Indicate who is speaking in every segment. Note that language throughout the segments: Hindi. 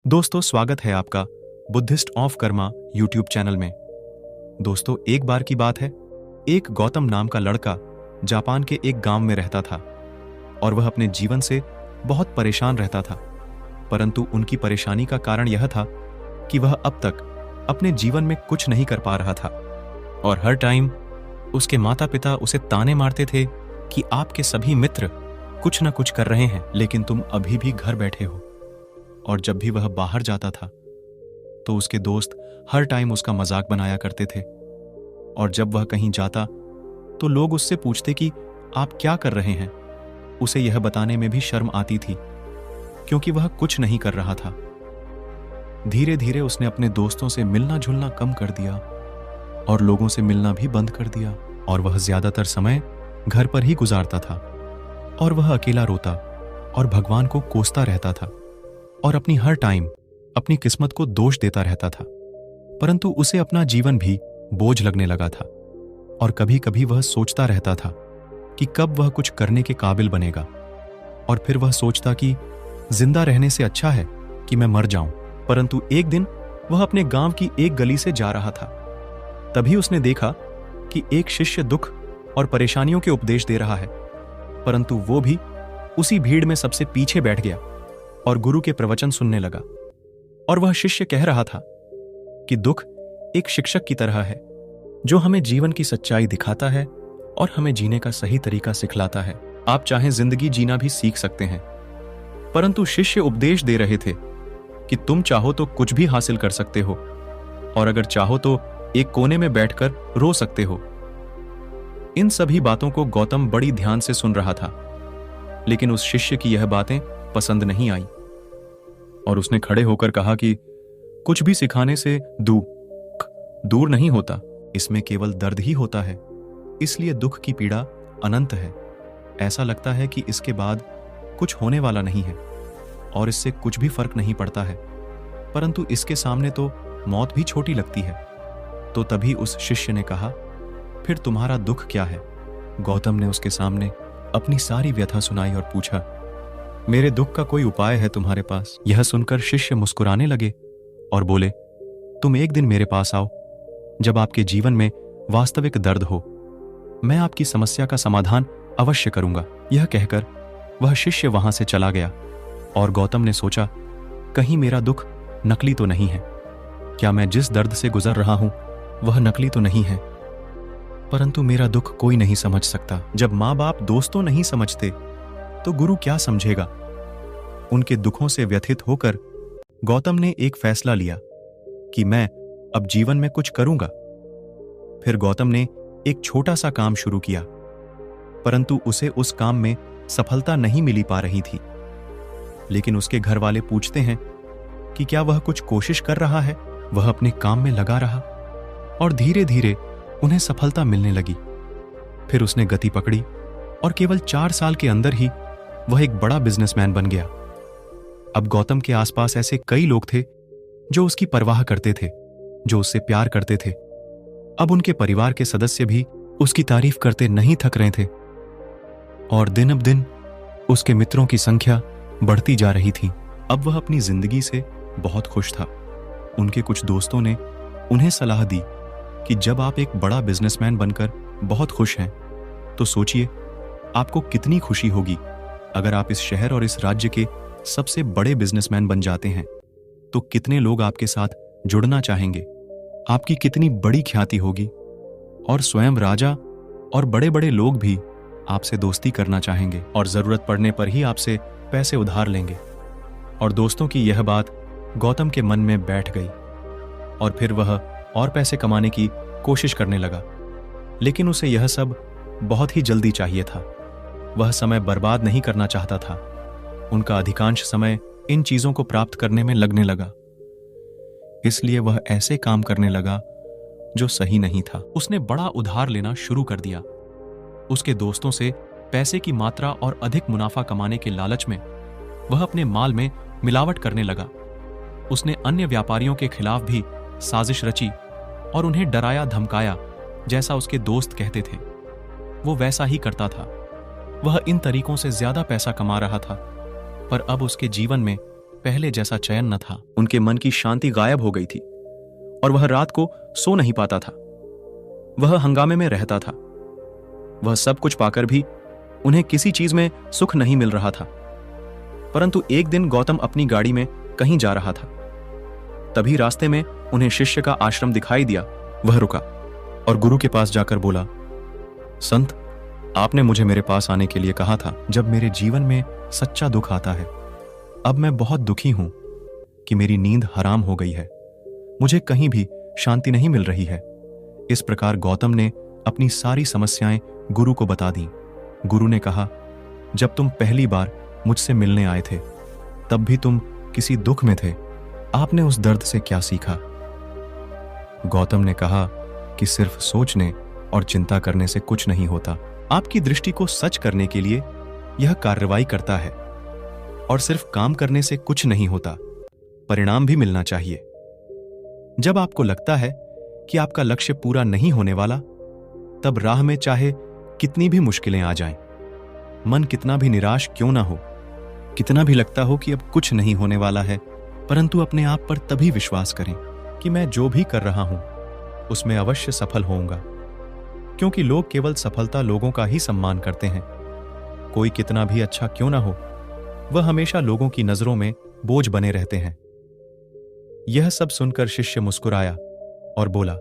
Speaker 1: दोस्तों, स्वागत है आपका Buddhist of Karma YouTube channel में। दोस्तों, एक बार की बात है, एक गौतम नाम का लड़का जापान के एक गांव में रहता था और वह अपने जीवन से बहुत परेशान रहता था। परंतु उनकी परेशानी का कारण यह था कि वह अब तक अपने जीवन में कुछ नहीं कर पा रहा था और हर टाइम उसके माता पिता उसे ताने मारते थे कि आपके सभी मित्र कुछ न कुछ कर रहे हैं, लेकिन तुम अभी भी घर बैठे हो। और जब भी वह बाहर जाता था तो उसके दोस्त हर टाइम उसका मजाक बनाया करते थे और जब वह कहीं जाता तो लोग उससे पूछते कि आप क्या कर रहे हैं। उसे यह बताने में भी शर्म आती थी क्योंकि वह कुछ नहीं कर रहा था। धीरे धीरे उसने अपने दोस्तों से मिलना जुलना कम कर दिया और लोगों से मिलना भी बंद कर दिया और वह ज्यादातर समय घर पर ही गुजारता था और वह अकेला रोता और भगवान को कोसता रहता था और अपनी हर टाइम अपनी किस्मत को दोष देता रहता था। परंतु उसे अपना जीवन भी बोझ लगने लगा था और कभी कभी वह सोचता रहता था कि कब वह कुछ करने के काबिल बनेगा। और फिर वह सोचता कि जिंदा रहने से अच्छा है कि मैं मर जाऊं। परंतु एक दिन वह अपने गांव की एक गली से जा रहा था। तभी उसने देखा कि एक शिष्य दुख और परेशानियों के उपदेश दे रहा है, परंतु वो भी उसी भीड़ में सबसे पीछे बैठ गया और गुरु के प्रवचन सुनने लगा। और वह शिष्य कह रहा था कि दुख एक शिक्षक की तरह है जो हमें जीवन की सच्चाई दिखाता है और हमें जीने का सही तरीका सिखलाता है। आप चाहें जिंदगी जीना भी सीख सकते हैं। परंतु शिष्य उपदेश दे रहे थे कि तुम चाहो तो कुछ भी हासिल कर सकते हो और अगर चाहो तो एक कोने में बैठकर रो सकते हो। इन सभी बातों को गौतम बड़ी ध्यान से सुन रहा था, लेकिन उस शिष्य की यह बातें पसंद नहीं आई और उसने खड़े होकर कहा कि कुछ भी सिखाने से दुख दूर नहीं होता, इसमें केवल दर्द ही होता है। इसलिए दुख की पीड़ा अनंत है। ऐसा लगता है कि इसके बाद कुछ होने वाला नहीं है और इससे कुछ भी फर्क नहीं पड़ता है, परंतु इसके सामने तो मौत भी छोटी लगती है। तो तभी उस शिष्य ने कहा, फिर तुम्हारा दुख क्या है? गौतम ने उसके सामने अपनी सारी व्यथा सुनाई और पूछा, मेरे दुख का कोई उपाय है तुम्हारे पास? यह सुनकर शिष्य मुस्कुराने लगे और बोले, तुम एक दिन मेरे पास आओ जब आपके जीवन में वास्तविक दर्द हो। मैं आपकी समस्या का समाधान अवश्य करूंगा। यह कहकर वह शिष्य वहां से चला गया और गौतम ने सोचा, कहीं मेरा दुख नकली तो नहीं है? क्या मैं जिस दर्द से गुजर रहा हूं वह नकली तो नहीं है? परंतु मेरा दुख कोई नहीं समझ सकता। जब माँ बाप दोस्तों नहीं समझते तो गुरु क्या समझेगा? उनके दुखों से व्यथित होकर गौतम ने एक फैसला लिया कि मैं अब जीवन में कुछ करूंगा। फिर गौतम ने एक छोटा सा काम शुरू किया, परंतु उसे उस काम में सफलता नहीं मिली पा रही थी। लेकिन उसके घर वाले पूछते हैं कि क्या वह कुछ कोशिश कर रहा है? वह अपने काम में लगा रहा और धीरे धीरे उन्हें सफलता मिलने लगी। फिर उसने गति पकड़ी और केवल 4 साल के अंदर ही वह एक बड़ा बिजनेसमैन बन गया। अब गौतम के आसपास ऐसे कई लोग थे जो उसकी परवाह करते थे, जो उससे प्यार करते थे। अब उनके परिवार के सदस्य भी उसकी तारीफ करते नहीं थक रहे थे और दिन अब दिन उसके मित्रों की संख्या बढ़ती जा रही थी। अब वह अपनी जिंदगी से बहुत खुश था। उनके कुछ दोस्तों ने उन्हें सलाह दी कि जब आप एक बड़ा बिजनेसमैन बनकर बहुत खुश हैं तो सोचिए आपको कितनी खुशी होगी अगर आप इस शहर और इस राज्य के सबसे बड़े बिजनेसमैन बन जाते हैं। तो कितने लोग आपके साथ जुड़ना चाहेंगे, आपकी कितनी बड़ी ख्याति होगी और स्वयं राजा और बड़े बड़े लोग भी आपसे दोस्ती करना चाहेंगे और जरूरत पड़ने पर ही आपसे पैसे उधार लेंगे। और दोस्तों की यह बात गौतम के मन में बैठ गई और फिर वह और पैसे कमाने की कोशिश करने लगा। लेकिन उसे यह सब बहुत ही जल्दी चाहिए था। वह समय बर्बाद नहीं करना चाहता था। उनका अधिकांश समय इन चीजों को प्राप्त करने में लगने लगा। इसलिए वह ऐसे काम करने लगा जो सही नहीं था। उसने बड़ा उधार लेना शुरू कर दिया। उसके दोस्तों से पैसे की मात्रा और अधिक मुनाफा कमाने के लालच में वह अपने माल में मिलावट करने लगा। उसने अन्य व्यापारियों के खिलाफ भी साजिश रची और उन्हें डराया धमकाया, जैसा उसके दोस्त कहते थे वो वैसा ही करता था। वह इन तरीकों से ज्यादा पैसा कमा रहा था, पर अब उसके जीवन में पहले जैसा चैन न था। उनके मन की शांति गायब हो गई थी और वह रात को सो नहीं पाता था। वह हंगामे में रहता था। वह सब कुछ पाकर भी उन्हें किसी चीज में सुख नहीं मिल रहा था। परंतु एक दिन गौतम अपनी गाड़ी में कहीं जा रहा था। तभी रास्ते में उन्हें शिष्य का आश्रम दिखाई दिया। वह रुका और गुरु के पास जाकर बोला, संत, आपने मुझे मेरे पास आने के लिए कहा था जब मेरे जीवन में सच्चा दुख आता है। अब मैं बहुत दुखी हूं कि मेरी नींद हराम हो गई है। मुझे कहीं भी शांति नहीं मिल रही है। इस प्रकार गौतम ने अपनी सारी समस्याएं गुरु को बता दी। गुरु ने कहा, जब तुम पहली बार मुझसे मिलने आए थे तब भी तुम किसी दुख में थे। आपने उस दर्द से क्या सीखा? गौतम ने कहा कि सिर्फ सोचने और चिंता करने से कुछ नहीं होता। आपकी दृष्टि को सच करने के लिए यह कार्रवाई करता है और सिर्फ काम करने से कुछ नहीं होता, परिणाम भी मिलना चाहिए। जब आपको लगता है कि आपका लक्ष्य पूरा नहीं होने वाला, तब राह में चाहे कितनी भी मुश्किलें आ जाएं, मन कितना भी निराश क्यों ना हो, कितना भी लगता हो कि अब कुछ नहीं होने वाला है, परंतु अपने आप पर तभी विश्वास करें कि मैं जो भी कर रहा हूं उसमें अवश्य सफल होऊंगा। क्योंकि लोग केवल सफलता लोगों का ही सम्मान करते हैं। कोई कितना भी अच्छा क्यों ना हो, वह हमेशा लोगों की नजरों में बोझ बने रहते हैं। यह सब सुनकर शिष्य मुस्कुराया और बोला,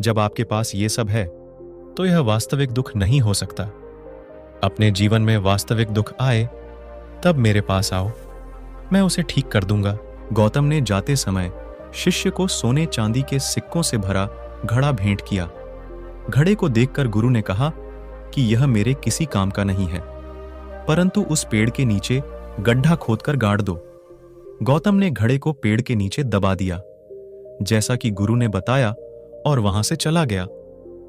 Speaker 1: जब आपके पास ये सब है तो यह वास्तविक दुख नहीं हो सकता। अपने जीवन में वास्तविक दुख आए तब मेरे पास आओ, मैं उसे ठीक कर दूंगा। गौतम ने जाते समय शिष्य को सोने चांदी के सिक्कों से भरा घड़ा भेंट किया। घड़े को देखकर गुरु ने कहा कि यह मेरे किसी काम का नहीं है, परंतु उस पेड़ के नीचे गड्ढा खोदकर गाड़ दो। गौतम ने घड़े को पेड़ के नीचे दबा दिया, जैसा कि गुरु ने बताया, और वहां से चला गया।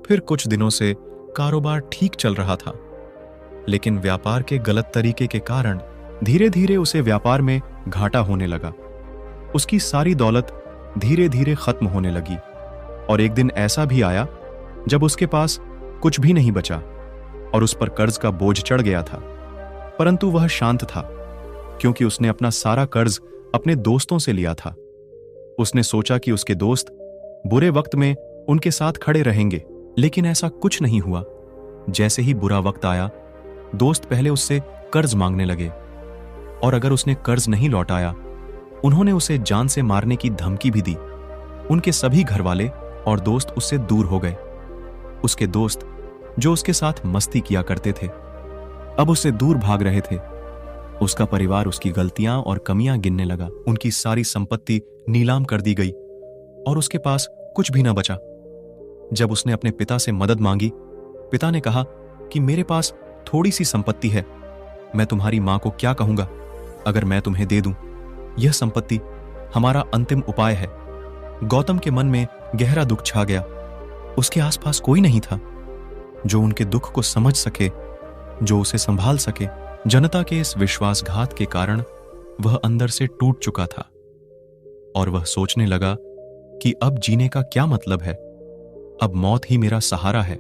Speaker 1: फिर कुछ दिनों से कारोबार ठीक चल रहा था, लेकिन व्यापार के गलत तरीके के कारण धीरे धीरे उसे व्यापार में घाटा होने लगा। उसकी सारी दौलत धीरे धीरे खत्म होने लगी और एक दिन ऐसा भी आया जब उसके पास कुछ भी नहीं बचा और उस पर कर्ज का बोझ चढ़ गया था। परंतु वह शांत था, क्योंकि उसने अपना सारा कर्ज अपने दोस्तों से लिया था। उसने सोचा कि उसके दोस्त बुरे वक्त में उनके साथ खड़े रहेंगे, लेकिन ऐसा कुछ नहीं हुआ। जैसे ही बुरा वक्त आया, दोस्त पहले उससे कर्ज मांगने लगे, और अगर उसने कर्ज नहीं लौटाया, उन्होंने उसे जान से मारने की धमकी भी दी। उनके सभी घरवाले और दोस्त उससे दूर हो गए। उसके दोस्त, जो उसके साथ मस्ती किया करते थे, अब उससे दूर भाग रहे थे। उसका परिवार उसकी गलतियां और कमियां गिनने लगा। उनकी सारी संपत्ति नीलाम कर दी गई और उसके पास कुछ भी न बचा। जब उसने अपने पिता से मदद मांगी, पिता ने कहा कि मेरे पास थोड़ी सी संपत्ति है, मैं तुम्हारी मां को क्या कहूंगा अगर मैं तुम्हें दे दूं। यह संपत्ति हमारा अंतिम उपाय है। गौतम के मन में गहरा दुख छा गया। उसके आसपास कोई नहीं था जो उनके दुख को समझ सके, जो उसे संभाल सके। जनता के इस विश्वासघात के कारण वह अंदर से टूट चुका था और वह सोचने लगा कि अब जीने का क्या मतलब है, अब मौत ही मेरा सहारा है।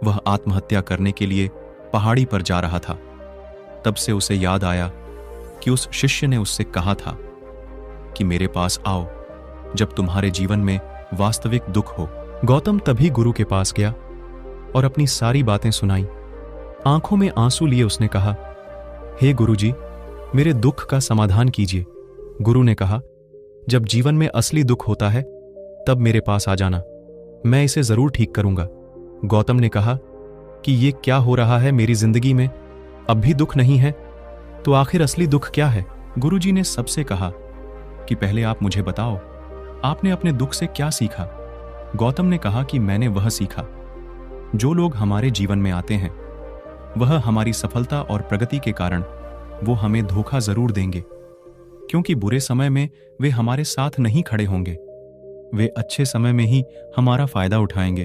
Speaker 1: वह आत्महत्या करने के लिए पहाड़ी पर जा रहा था। तब से उसे याद आया कि उस शिष्य ने उससे कहा था कि मेरे पास आओ जब तुम्हारे जीवन में वास्तविक दुख हो। गौतम तभी गुरु के पास गया और अपनी सारी बातें सुनाई। आंखों में आंसू लिए उसने कहा, हे गुरुजी, मेरे दुख का समाधान कीजिए। गुरु ने कहा, जब जीवन में असली दुख होता है तब मेरे पास आ जाना, मैं इसे जरूर ठीक करूंगा। गौतम ने कहा कि ये क्या हो रहा है मेरी जिंदगी में, अब भी दुख नहीं है तो आखिर असली दुख क्या है? गुरुजी ने सबसे कहा कि पहले आप मुझे बताओ, आपने अपने दुख से क्या सीखा? गौतम ने कहा कि मैंने वह सीखा, जो लोग हमारे जीवन में आते हैं वह हमारी सफलता और प्रगति के कारण वो हमें धोखा जरूर देंगे, क्योंकि बुरे समय में वे हमारे साथ नहीं खड़े होंगे। वे अच्छे समय में ही हमारा फायदा उठाएंगे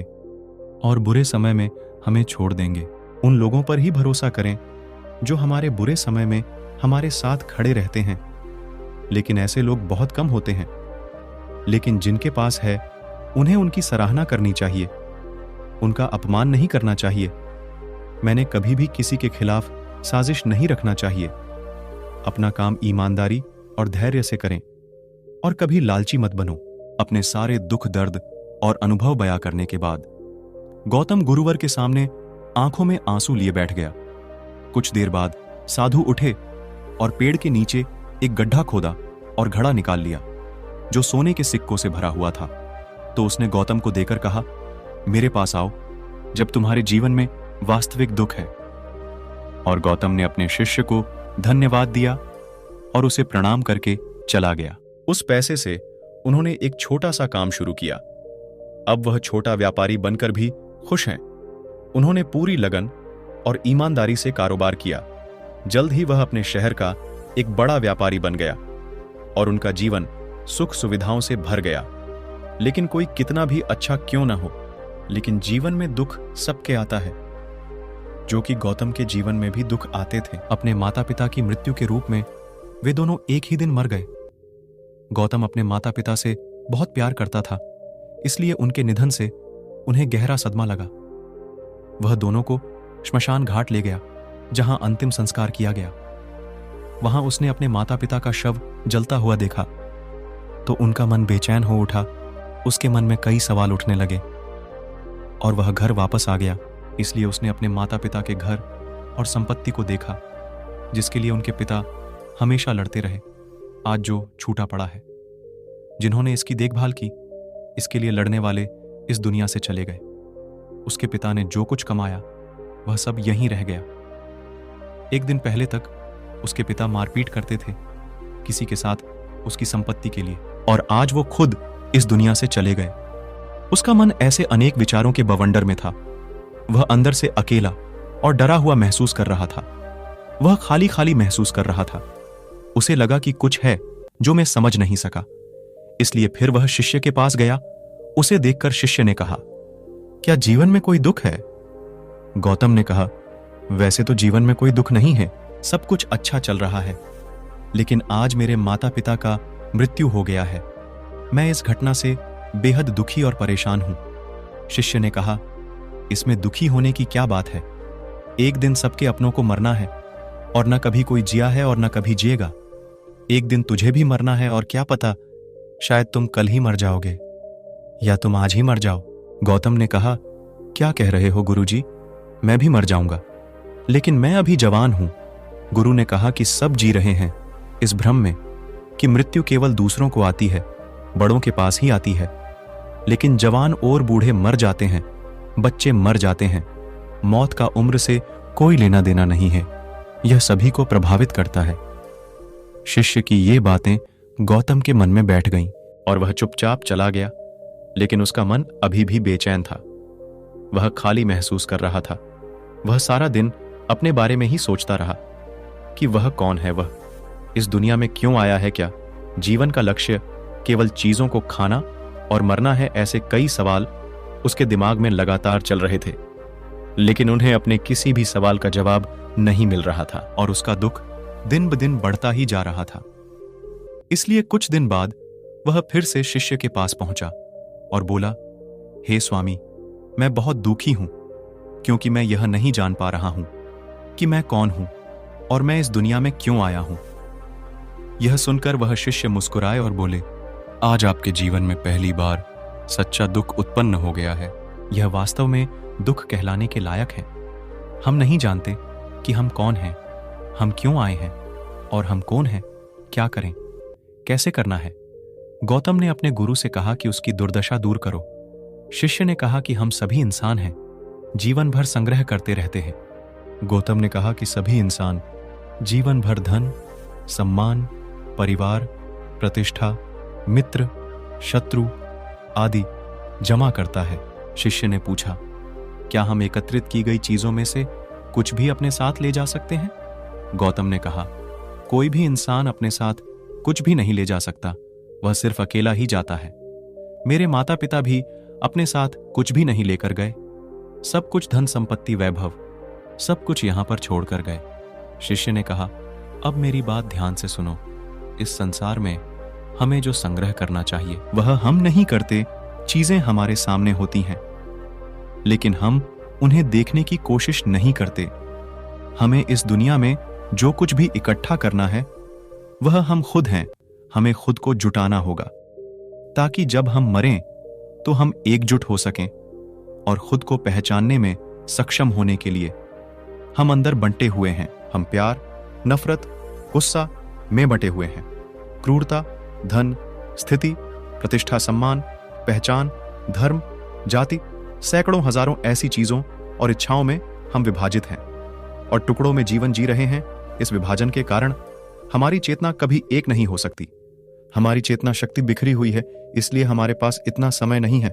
Speaker 1: और बुरे समय में हमें छोड़ देंगे। उन लोगों पर ही भरोसा करें जो हमारे बुरे समय में हमारे साथ खड़े रहते हैं। लेकिन ऐसे लोग बहुत कम होते हैं, लेकिन जिनके पास है उन्हें उनकी सराहना करनी चाहिए, उनका अपमान नहीं करना चाहिए। मैंने कभी भी किसी के खिलाफ साजिश नहीं रखना चाहिए। अपना काम ईमानदारी और धैर्य से करें और कभी लालची मत बनो। अपने सारे दुख दर्द और अनुभव बयां करने के बाद गौतम गुरुवर के सामने आंखों में आंसू लिए बैठ गया। कुछ देर बाद साधु उठे और पेड़ के नीचे एक गड्ढा खोदा और घड़ा निकाल लिया जो सोने के सिक्कों से भरा हुआ था। तो उसने गौतम को देकर कहा, मेरे पास आओ जब तुम्हारे जीवन में वास्तविक दुख है। और गौतम ने अपने शिष्य को धन्यवाद दिया और उसे प्रणाम करके चला गया। उस पैसे से उन्होंने एक छोटा सा काम शुरू किया। अब वह छोटा व्यापारी बनकर भी खुश हैं। उन्होंने पूरी लगन और ईमानदारी से कारोबार किया। जल्द ही वह अपने शहर का एक बड़ा व्यापारी बन गया और उनका जीवन सुख सुविधाओं से भर गया। लेकिन कोई कितना भी अच्छा क्यों ना हो, लेकिन जीवन में दुख सबके आता है, जो कि गौतम के जीवन में भी दुख आते थे। अपने माता पिता की मृत्यु के रूप में वे दोनों एक ही दिन मर गए। गौतम अपने माता पिता से बहुत प्यार करता था, इसलिए उनके निधन से उन्हें गहरा सदमा लगा। वह दोनों को श्मशान घाट ले गया, जहां अंतिम संस्कार किया गया। वहां उसने अपने माता पिता का शव जलता हुआ देखा तो उनका मन बेचैन हो उठा। उसके मन में कई सवाल उठने लगे और वह घर वापस आ गया। इसलिए उसने अपने माता पिता के घर और संपत्ति को देखा, जिसके लिए उनके पिता हमेशा लड़ते रहे, आज जो छूटा पड़ा है। जिन्होंने इसकी देखभाल की, इसके लिए लड़ने वाले इस दुनिया से चले गए। उसके पिता ने जो कुछ कमाया वह सब यहीं रह गया। एक दिन पहले तक उसके पिता मारपीट करते थे किसी के साथ उसकी संपत्ति के लिए, और आज वो खुद इस दुनिया से चले गए। उसका मन ऐसे अनेक विचारों के बवंडर में था। वह अंदर से अकेला और डरा हुआ महसूस कर रहा था। वह खाली खाली महसूस कर रहा था। उसे लगा कि कुछ है जो मैं समझ नहीं सका। इसलिए फिर वह शिष्य के पास गया। उसे देखकर शिष्य ने कहा, क्या जीवन में कोई दुख है? गौतम ने कहा, वैसे तो जीवन में कोई दुख नहीं है, सब कुछ अच्छा चल रहा है, लेकिन आज मेरे माता पिता का मृत्यु हो गया है। मैं इस घटना से बेहद दुखी और परेशान हूं। शिष्य ने कहा, इसमें दुखी होने की क्या बात है? एक दिन सबके अपनों को मरना है और न कभी कोई जिया है और न कभी जिएगा। एक दिन तुझे भी मरना है और क्या पता, शायद तुम कल ही मर जाओगे या तुम आज ही मर जाओ। गौतम ने कहा, क्या कह रहे हो गुरुजी? मैं भी मर जाऊंगा, लेकिन मैं अभी जवान हूं। गुरु ने कहा कि सब जी रहे हैं इस भ्रम में कि मृत्यु केवल दूसरों को आती है, बड़ों के पास ही आती है। लेकिन जवान और बूढ़े मर जाते हैं, बच्चे मर जाते हैं। मौत का उम्र से कोई लेना देना नहीं है, यह सभी को प्रभावित करता है। शिष्य की ये बातें गौतम के मन में बैठ गईं और वह चुपचाप चला गया। लेकिन उसका मन अभी भी बेचैन था। वह खाली महसूस कर रहा था। वह सारा दिन अपने बारे में ही सोचता रहा कि वह कौन है, वह इस दुनिया में क्यों आया है, क्या जीवन का लक्ष्य केवल चीजों को खाना और मरना है? ऐसे कई सवाल उसके दिमाग में लगातार चल रहे थे, लेकिन उन्हें अपने किसी भी सवाल का जवाब नहीं मिल रहा था और उसका दुख दिन ब दिन बढ़ता ही जा रहा था। इसलिए कुछ दिन बाद वह फिर से शिष्य के पास पहुंचा और बोला, हे स्वामी, मैं बहुत दुखी हूं क्योंकि मैं यह नहीं जान पा रहा हूं कि मैं कौन हूं और मैं इस दुनिया में क्यों आया हूं। यह सुनकर वह शिष्य मुस्कुराए और बोले, आज आपके जीवन में पहली बार सच्चा दुख उत्पन्न हो गया है। यह वास्तव में दुख कहलाने के लायक है। हम नहीं जानते कि हम कौन हैं, हम क्यों आए हैं और हम कौन हैं, क्या करें, कैसे करना है। गौतम ने अपने गुरु से कहा कि उसकी दुर्दशा दूर करो। शिष्य ने कहा कि हम सभी इंसान हैं, जीवन भर संग्रह करते रहते हैं। गौतम ने कहा कि सभी इंसान जीवन भर धन, सम्मान, परिवार, प्रतिष्ठा, मित्र, शत्रु आदि जमा करता है। शिष्य ने पूछा, क्या हम एकत्रित की गई चीजों में से कुछ भी अपने साथ ले जा सकते हैं? गौतम ने कहा, कोई भी इंसान अपने साथ कुछ भी नहीं ले जा सकता, वह सिर्फ अकेला ही जाता है। मेरे माता पिता भी अपने साथ कुछ भी नहीं लेकर गए। सब कुछ धन संपत्ति वैभव सब कुछ यहां पर छोड़कर गए। शिष्य ने कहा, अब मेरी बात ध्यान से सुनो। इस संसार में हमें जो संग्रह करना चाहिए वह हम नहीं करते। चीजें हमारे सामने होती हैं, लेकिन हम उन्हें देखने की कोशिश नहीं करते। हमें इस दुनिया में जो कुछ भी इकट्ठा करना है वह हम खुद हैं। हमें खुद को जुटाना होगा ताकि जब हम मरें तो हम एकजुट हो सकें और खुद को पहचानने में सक्षम होने के लिए हम अंदर बंटे हुए हैं। हम प्यार, नफरत, गुस्सा में बंटे हुए हैं। क्रूरता, धन, स्थिति, प्रतिष्ठा, सम्मान, पहचान, धर्म, जाति, सैकड़ों हजारों ऐसी चीजों और इच्छाओं में हम विभाजित हैं और टुकड़ों में जीवन जी रहे हैं। इस विभाजन के कारण हमारी चेतना कभी एक नहीं हो सकती। हमारी चेतना शक्ति बिखरी हुई है, इसलिए हमारे पास इतना समय नहीं है,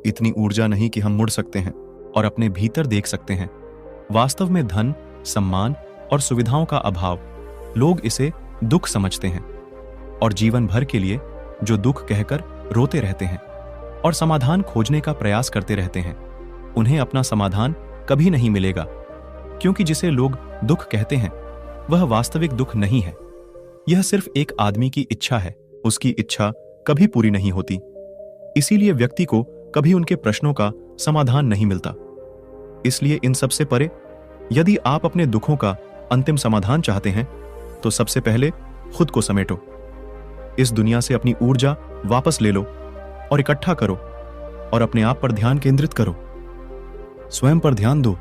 Speaker 1: इतनी ऊर्जा नहीं कि हम मुड़ सकते हैं और अपने भीतर देख सकते हैं। वास्तव में धन, सम्मान और सुविधाओं का अभाव, लोग इसे दुख समझते हैं और जीवन भर के लिए जो दुख कहकर रोते रहते हैं और समाधान खोजने का प्रयास करते रहते हैं, उन्हें अपना समाधान कभी नहीं मिलेगा, क्योंकि जिसे लोग दुख कहते हैं वह वास्तविक दुख नहीं है। यह सिर्फ एक आदमी की इच्छा है। उसकी इच्छा कभी पूरी नहीं होती, इसीलिए व्यक्ति को कभी उनके प्रश्नों का समाधान नहीं मिलता। इसलिए इन सबसे परे, यदि आप अपने दुखों का अंतिम समाधान चाहते हैं तो सबसे पहले खुद को समेटो। इस दुनिया से अपनी ऊर्जा वापस ले लो और इकट्ठा करो और अपने आप पर ध्यान केंद्रित करो। स्वयं पर ध्यान दो।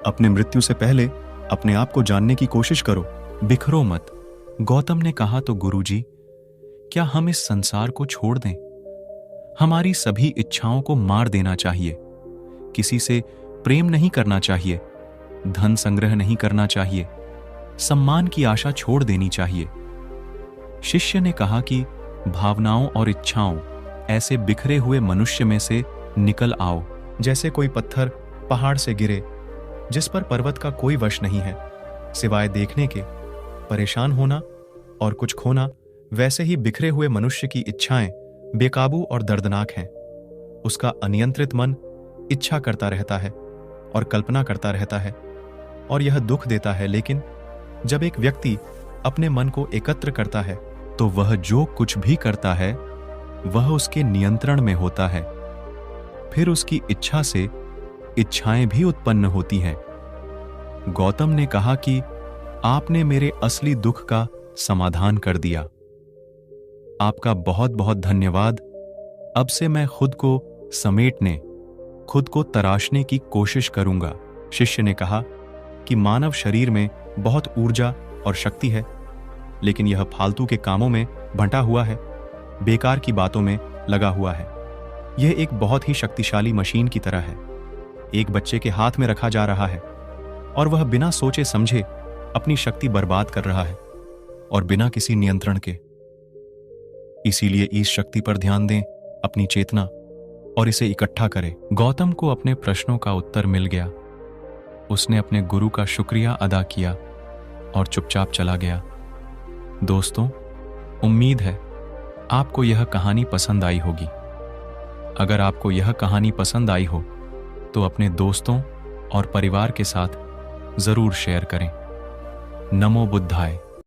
Speaker 1: अपने मृत्यु से पहले अपने आप को जानने की कोशिश करो। बिखरो मत। गौतम ने कहा, तो गुरुजी, क्या हम इस संसार को छोड़ दें? हमारी सभी इच्छाओं को मार देना चाहिए। किसी से प्रेम नहीं करना चाहिए, धन संग्रह नहीं करना चाहिए, सम्मान की आशा छोड़ देनी चाहिए। शिष्य ने कहा कि भावनाओं और इच्छाओं ऐसे बिखरे हुए मनुष्य में से निकल आओ, जैसे कोई पत्थर पहाड़ से गिरे जिस पर पर्वत का कोई वश नहीं है सिवाय देखने के। परेशान होना और कुछ खोना, वैसे ही बिखरे हुए मनुष्य की इच्छाएं बेकाबू और दर्दनाक हैं। उसका अनियंत्रित मन इच्छा करता रहता है और कल्पना करता रहता है और यह दुख देता है। लेकिन जब एक व्यक्ति अपने मन को एकत्र करता है तो वह जो कुछ भी करता है वह उसके नियंत्रण में होता है। फिर उसकी इच्छा से इच्छाएं भी उत्पन्न होती हैं। गौतम ने कहा कि आपने मेरे असली दुख का समाधान कर दिया। आपका बहुत बहुत धन्यवाद। अब से मैं खुद को समेटने, खुद को तराशने की कोशिश करूंगा। शिष्य ने कहा कि मानव शरीर में बहुत ऊर्जा और शक्ति है, लेकिन यह फालतू के कामों में बंटा हुआ है, बेकार की बातों में लगा हुआ है। यह एक बहुत ही शक्तिशाली मशीन की तरह है। एक बच्चे के हाथ में रखा जा रहा है और वह बिना सोचे समझे अपनी शक्ति बर्बाद कर रहा है और बिना किसी नियंत्रण के। इसीलिए इस शक्ति पर ध्यान दें, अपनी चेतना, और इसे इकट्ठा करें। गौतम को अपने प्रश्नों का उत्तर मिल गया। उसने अपने गुरु का शुक्रिया अदा किया और चुपचाप चला गया। दोस्तों, उम्मीद है आपको यह कहानी पसंद आई होगी। अगर आपको यह कहानी पसंद आई हो तो अपने दोस्तों और परिवार के साथ जरूर शेयर करें। नमो बुद्धाय।